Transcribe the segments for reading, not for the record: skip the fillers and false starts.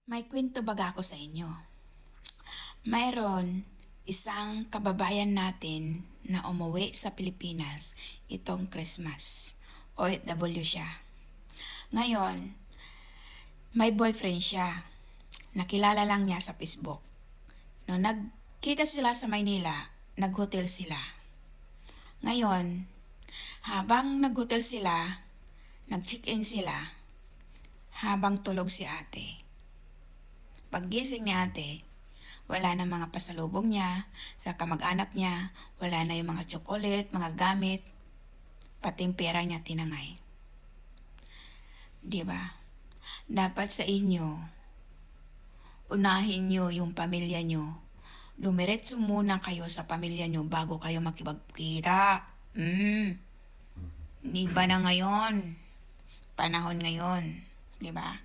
May kwento baga ako sa inyo. Mayroon isang kababayan natin na umuwi sa Pilipinas itong Christmas. OFW siya. Ngayon, may boyfriend siya. Nakilala lang niya sa Facebook. No, nagkita sila sa Maynila, nag-hotel sila. Ngayon, habang nag-hotel sila, nag-check-in sila, habang tulog si ate. Paggising ni ate, wala na mga pasalubong niya, sa kamag-anak niya, wala na yung mga chocolate, mga gamit, pati yung pera niya tinangay. Diba? Dapat sa inyo, unahin nyo yung pamilya nyo. Dumiretso muna kayo sa pamilya nyo bago kayo makipagkita. Iba na ngayon. Panahon ngayon. Diba?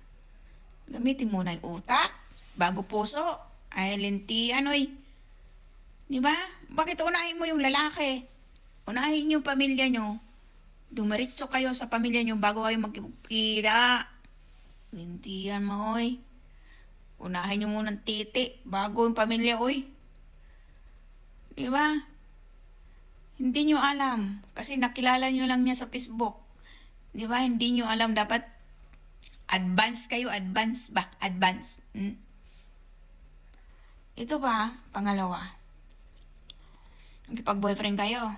Gamitin muna yung utak. Bago puso, ay lintian, oy. Di ba? Bakit unahin mo yung lalaki? Unahin yung pamilya nyo. Dumiretso kayo sa pamilya nyo bago kayo magkikita. Lintian mo, oy. Unahin nyo muna ng titi bago yung pamilya, oy. Di ba? Hindi nyo alam. Kasi nakilala nyo lang niya sa Facebook. Di ba? Hindi nyo alam. Dapat advance kayo. Advance ba? Advance. Ito pa, pangalawa. Nakipag-boyfriend kayo.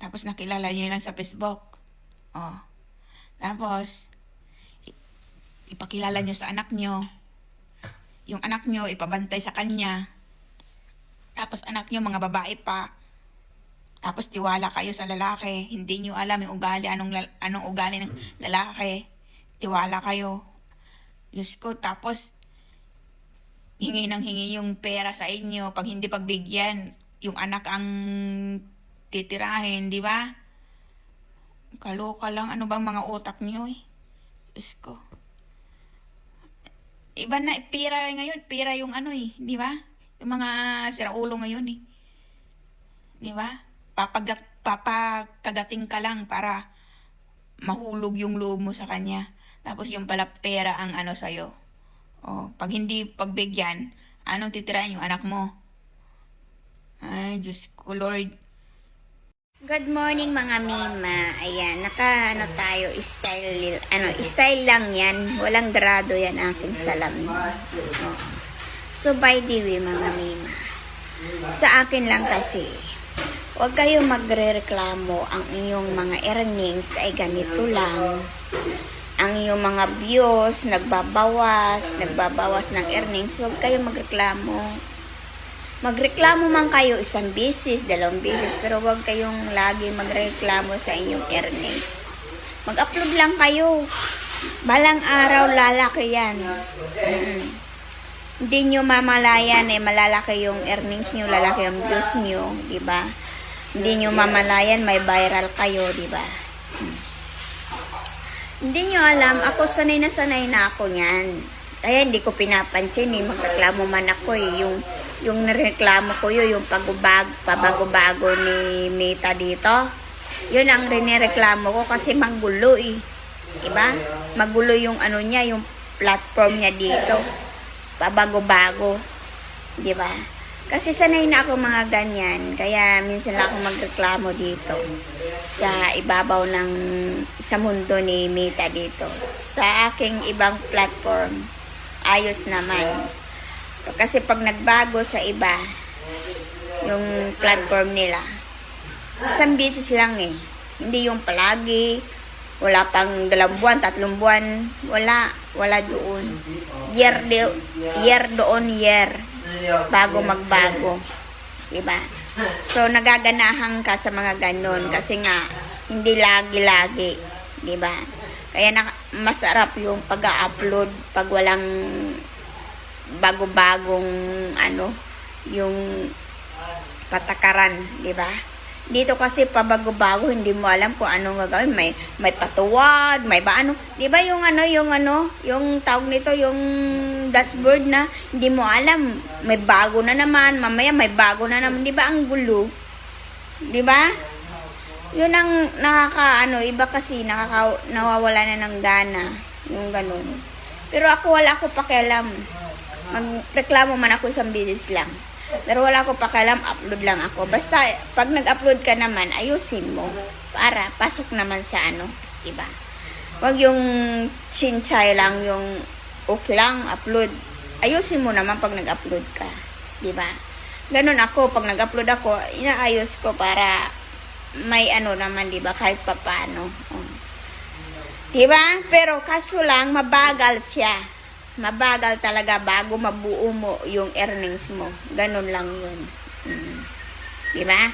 Tapos nakilala niyo lang sa Facebook. Oh. Tapos, ipakilala niyo sa anak niyo. Yung anak niyo, ipabantay sa kanya. Tapos anak niyo, mga babae pa. Tapos tiwala kayo sa lalaki. Hindi niyo alam yung ugali, anong ugali ng lalaki. Tiwala kayo. Diyos ko, tapos hingi ng hingi yung pera sa inyo. Pag hindi pagbigyan, yung anak ang titirahin, di ba? Kaloka lang, ano bang mga utak niyo eh? Diyos ko. Iba na, pira ngayon, pira yung ano eh, di ba? Yung mga siraulo ngayon eh. Di ba? Papakagating ka lang para mahulog yung loob mo sa kanya. Tapos yung pala pera ang ano sa'yo. Oh, pag hindi pagbigyan, anong titirahin yung anak mo? Ay, Diyos ko, Lord. Good morning mga mima. Ayan, tayo, style lang yan. Walang grado yan aking salamin. Oh. So, by the way mga mima, sa akin lang kasi, huwag kayong magre-reklamo ang inyong mga earnings ay ganito lang. Ang iyong mga views, nagbabawas ng earnings, huwag kayong magreklamo. Magreklamo man kayo isang beses, dalawang beses, pero huwag kayong lagi magreklamo sa inyong earnings. Mag-upload lang kayo. Balang araw, lalaki yan. Hindi nyo mamalayan malalaki yung earnings nyo, lalaki yung views nyo, diba? Hindi nyo mamalayan, may viral kayo, diba? Hindi nyo alam, ako sanay na ako niyan. Kaya hindi ko pinapansin magreklamo man ako yung nireklamo ko yung pabago-bago ni Mita dito. Yun ang rinireklamo ko kasi magulo Diba? Magulo yung ano niya, yung platform niya dito. Pabago-bago. Diba? Kasi sanay na ako mga ganyan. Kaya minsan lang ako magreklamo dito. Sa ibabaw sa mundo ni Mita dito. Sa aking ibang platform, ayos naman. Kasi pag nagbago sa iba, yung platform nila, isang beses lang Hindi yung palagi, wala pang 2 buwan, 3 buwan, wala doon. Year doon, bago magbago. Diba? So, nagaganahan ka sa mga ganon kasi nga, hindi lagi-lagi. Diba? Kaya masarap yung pag-upload pag walang bago-bagong yung patakaran. Diba? Dito kasi pabago-bago, hindi mo alam kung anong gagawin. May patuwad, may ba ano. Di ba yung tawag nito, yung dashboard na hindi mo alam. May bago na naman, mamaya may bago na naman. Di ba ang gulo? Di ba? Yun ang iba kasi nawawala na ng gana. Yung ganun. Pero ako wala ako pakialam. Magreklamo man ako sa business lang. Pero wala ako pakialam, upload lang ako. Basta pag nag-upload ka naman, ayusin mo para pasok naman sa ano, diba? Wag yung chinchay lang, yung okay lang, upload. Ayusin mo naman pag nag-upload ka, diba? Ganun ako, pag nag-upload ako, inaayos ko para may ano naman, diba? Kahit papaano. Diba? Pero kaso lang, mabagal siya. Mabagal talaga bago mabuo mo yung earnings mo. Ganun lang yun. Diba?